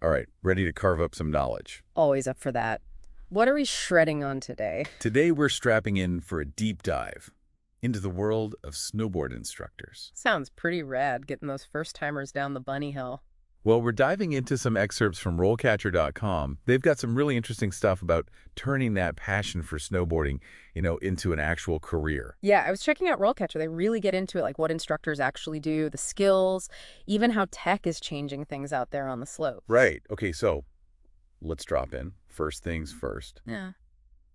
All right, ready to carve up some knowledge. Always up for that. What are we shredding on today? Today we're strapping in for a deep dive into the world of snowboard instructors. Sounds pretty rad getting those first-timers down the bunny hill. Well, we're diving into some excerpts from RoleCatcher.com. They've got some really interesting stuff about turning that passion for snowboarding, into an actual career. Yeah, I was checking out RoleCatcher. They really get into it, like what instructors actually do, the skills, even how tech is changing things out there on the slopes. Right. Okay, so let's drop in. First things first. Yeah.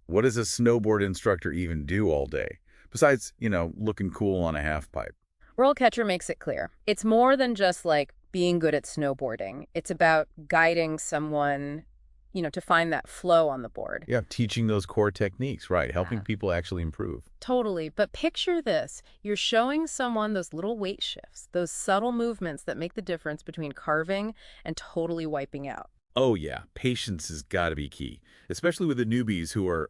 What does a snowboard instructor even do all day? Besides, looking cool on a half pipe. RoleCatcher makes it clear. It's more than just like being good at snowboarding. It's about guiding someone, to find that flow on the board. Yeah, teaching those core techniques, right, helping Yeah. people actually improve. Totally. But picture this. You're showing someone those little weight shifts, those subtle movements that make the difference between carving and totally wiping out. Oh yeah, patience has got to be key, especially with the newbies who are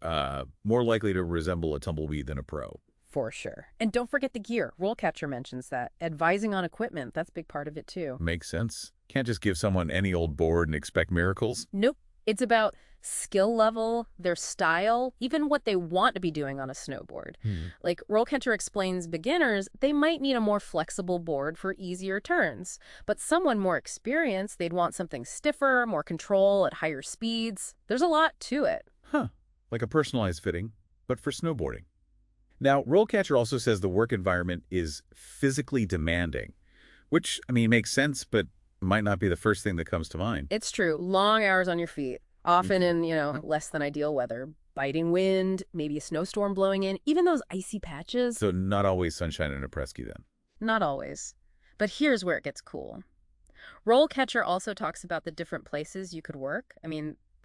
more likely to resemble a tumbleweed than a pro. For sure. And don't forget the gear. RoleCatcher mentions that. Advising on equipment, that's a big part of it too. Makes sense. Can't just give someone any old board and expect miracles. Nope. It's about skill level, their style, even what they want to be doing on a snowboard. Like RoleCatcher explains beginners, they might need a more flexible board for easier turns. But someone more experienced, they'd want something stiffer, more control at higher speeds. There's a lot to it. Huh, like a personalized fitting, but for snowboarding. Now, RoleCatcher also says the work environment is physically demanding, which, makes sense, but might not be the first thing that comes to mind. It's true. Long hours on your feet, often in, less than ideal weather. Biting wind, maybe a snowstorm blowing in, even those icy patches. So not always sunshine in a Presky then. Not always. But here's where it gets cool. RoleCatcher also talks about the different places you could work.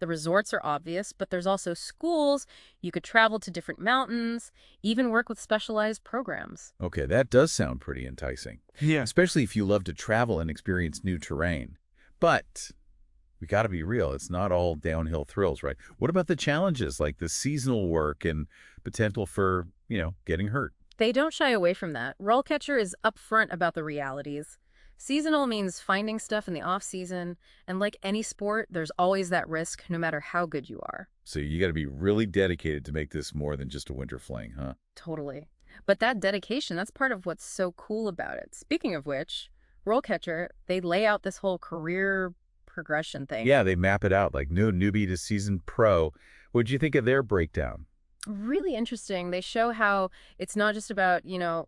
The resorts are obvious, but there's also schools. You could travel to different mountains, even work with specialized programs. Okay, that does sound pretty enticing. Yeah. Especially if you love to travel and experience new terrain. But we got to be real. It's not all downhill thrills, right? What about the challenges like the seasonal work and potential for, getting hurt? They don't shy away from that. RoleCatcher is upfront about the realities. Seasonal means finding stuff in the off-season, and like any sport, there's always that risk no matter how good you are. So you got to be really dedicated to make this more than just a winter fling, huh? Totally. But that dedication, that's part of what's so cool about it. Speaking of which, RoleCatcher, they lay out this whole career progression thing. Yeah, they map it out like no newbie to seasoned pro. What'd you think of their breakdown? Really interesting. They show how it's not just about,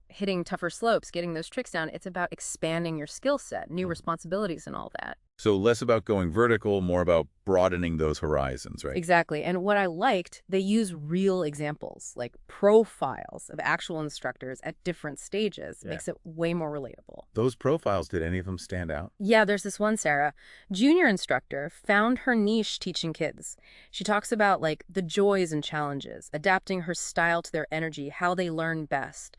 hitting tougher slopes, getting those tricks down. It's about expanding your skill set, new responsibilities and all that. So less about going vertical, more about broadening those horizons, right? Exactly. And what I liked, they use real examples, like profiles of actual instructors at different stages. Yeah. Makes it way more relatable. Those profiles, did any of them stand out? Yeah, there's this one, Sarah, junior instructor, found her niche teaching kids. She talks about like the joys and challenges, adapting her style to their energy, how they learn best.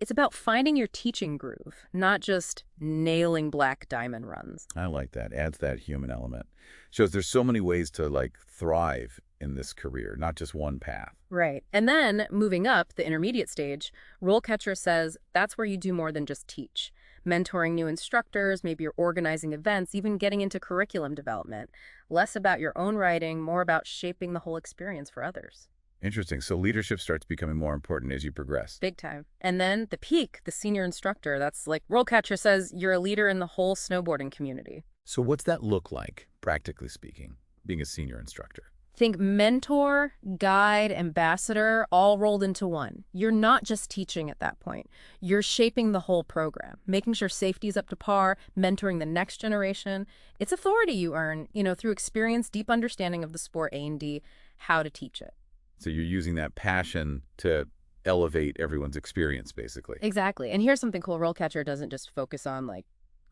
It's about finding your teaching groove, not just nailing black diamond runs. I like that. Adds that human element. Shows there's so many ways to thrive in this career, not just one path. Right. And then moving up the intermediate stage, RoleCatcher says that's where you do more than just teach. Mentoring new instructors, maybe you're organizing events, even getting into curriculum development. Less about your own writing, more about shaping the whole experience for others. Interesting. So leadership starts becoming more important as you progress. Big time. And then the peak, the senior instructor, that's like RoleCatcher says you're a leader in the whole snowboarding community. So what's that look like, practically speaking, being a senior instructor? Think mentor, guide, ambassador, all rolled into one. You're not just teaching at that point. You're shaping the whole program, making sure safety's up to par, mentoring the next generation. It's authority you earn, through experience, deep understanding of the sport A&D, how to teach it. So you're using that passion to elevate everyone's experience, basically. Exactly. And here's something cool. RoleCatcher doesn't just focus on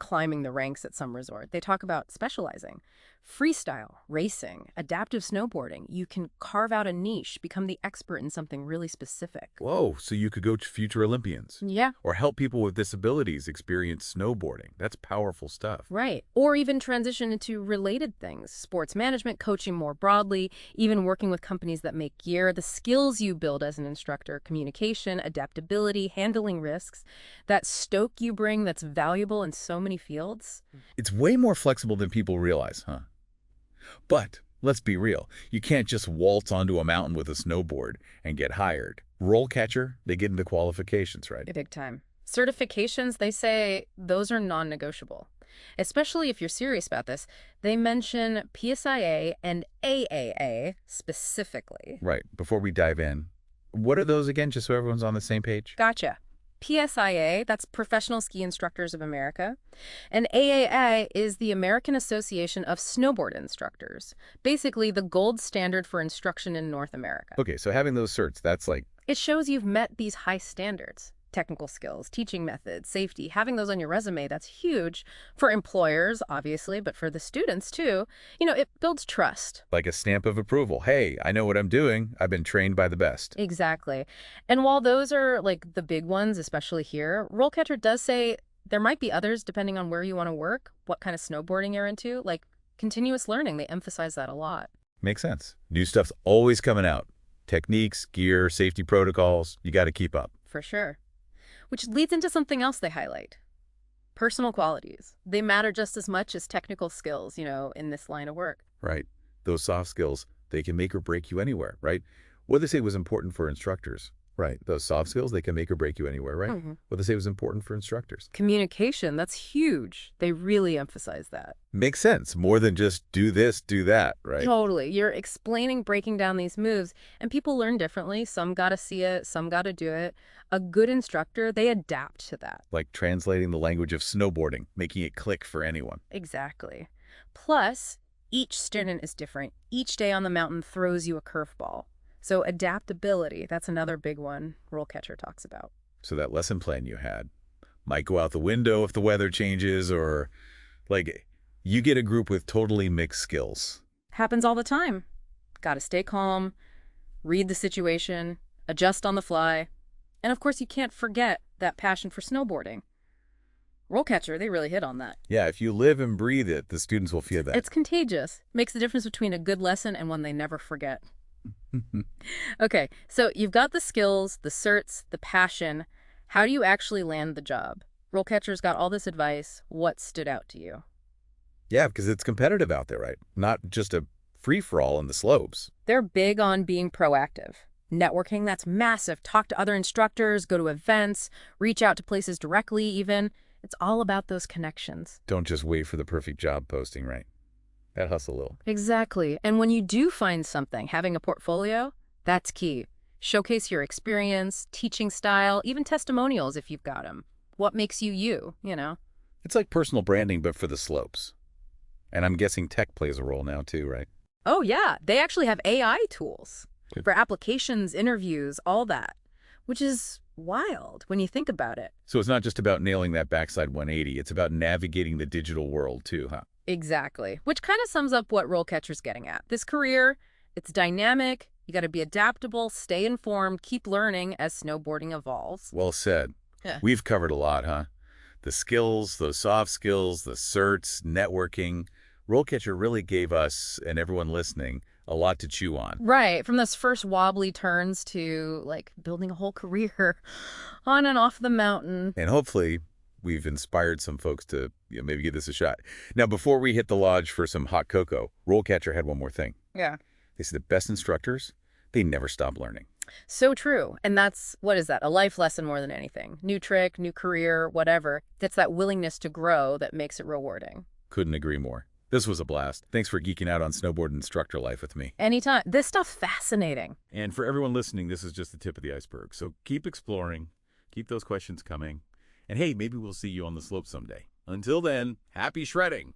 climbing the ranks at some resort. They talk about specializing. Freestyle, racing, adaptive snowboarding. You can carve out a niche, become the expert in something really specific. Whoa, so you could go to future Olympians. Yeah. Or help people with disabilities experience snowboarding. That's powerful stuff. Right. Or even transition into related things. Sports management, coaching more broadly, even working with companies that make gear. The skills you build as an instructor, communication, adaptability, handling risks, that stoke you bring that's valuable in so many fields. It's way more flexible than people realize, huh? But let's be real. You can't just waltz onto a mountain with a snowboard and get hired. RoleCatcher, they get into qualifications, right? Big time. Certifications, they say those are non-negotiable. Especially if you're serious about this, they mention PSIA and AAA specifically. Right. Before we dive in, what are those again, just so everyone's on the same page? Gotcha. PSIA, that's Professional Ski Instructors of America, and AAA is the American Association of Snowboard Instructors, basically the gold standard for instruction in North America. Okay, so having those certs, that's like... It shows you've met these high standards. Technical skills, teaching methods, safety, having those on your resume, that's huge for employers, obviously, but for the students, too. You know, it builds trust. like a stamp of approval. Hey, I know what I'm doing. I've been trained by the best. Exactly. And while those are, like, the big ones, especially here, RoleCatcher does say there might be others depending on where you want to work, what kind of snowboarding you're into, like continuous learning. They emphasize that a lot. Makes sense. New stuff's always coming out. Techniques, gear, safety protocols, you got to keep up. For sure. Which leads into something else they highlight. Personal qualities. They matter just as much as technical skills, you know, in this line of work. Right. Those soft skills, they can make or break you anywhere, right? What they say was important for instructors. Right. Those soft skills, they can make or break you anywhere, right? What they say was important for instructors. Communication, that's huge. They really emphasize that. Makes sense. More than just do this, do that, right? Totally. You're explaining, breaking down these moves, and people learn differently. Some got to see it, some got to do it. A good instructor, they adapt to that. Like translating the language of snowboarding, making it click for anyone. Exactly. Plus, each student is different. Each day on the mountain throws you a curveball. So adaptability, that's another big one RoleCatcher talks about. So that lesson plan you had might go out the window if the weather changes, or like you get a group with totally mixed skills. Happens all the time. Got to stay calm, read the situation, adjust on the fly. And of course, you can't forget that passion for snowboarding. RoleCatcher, they really hit on that. Yeah, if you live and breathe it, the students will feel that. It's contagious. Makes the difference between a good lesson and one they never forget. Okay, so you've got the skills, the certs, the passion. How do you actually land the job? RoleCatcher's got all this advice. What stood out to you? Yeah, because it's competitive out there, right? Not just a free-for-all in the slopes. They're big on being proactive. Networking, that's massive. Talk to other instructors, go to events, reach out to places directly even. It's all about those connections. Don't just wait for the perfect job posting, right? That hustle a little. Exactly. And when you do find something, having a portfolio, that's key. Showcase your experience, teaching style, even testimonials if you've got them. What makes you you, you know? It's like personal branding, but for the slopes. And I'm guessing tech plays a role now too, right? Oh, yeah. They actually have AI tools for applications, interviews, all that, which is wild when you think about it. So it's not just about nailing that backside 180. It's about navigating the digital world too, huh? Exactly. Which kind of sums up what RoleCatcher's getting at. This career, it's dynamic. You got to be adaptable, stay informed, keep learning as snowboarding evolves. Well said. Yeah. We've covered a lot, huh? The skills, those soft skills, the certs, networking. RoleCatcher really gave us, and everyone listening, a lot to chew on. Right. From those first wobbly turns to, like, building a whole career on and off the mountain. And hopefully we've inspired some folks to maybe give this a shot. Now, before we hit the lodge for some hot cocoa, RoleCatcher had one more thing. Yeah. They said the best instructors, they never stop learning. So true. And that's, what is that? A life lesson more than anything. New trick, new career, whatever. It's that willingness to grow that makes it rewarding. Couldn't agree more. This was a blast. Thanks for geeking out on snowboard instructor life with me. Anytime. This stuff's fascinating. And for everyone listening, this is just the tip of the iceberg. So keep exploring, keep those questions coming. And hey, maybe we'll see you on the slope someday. Until then, happy shredding.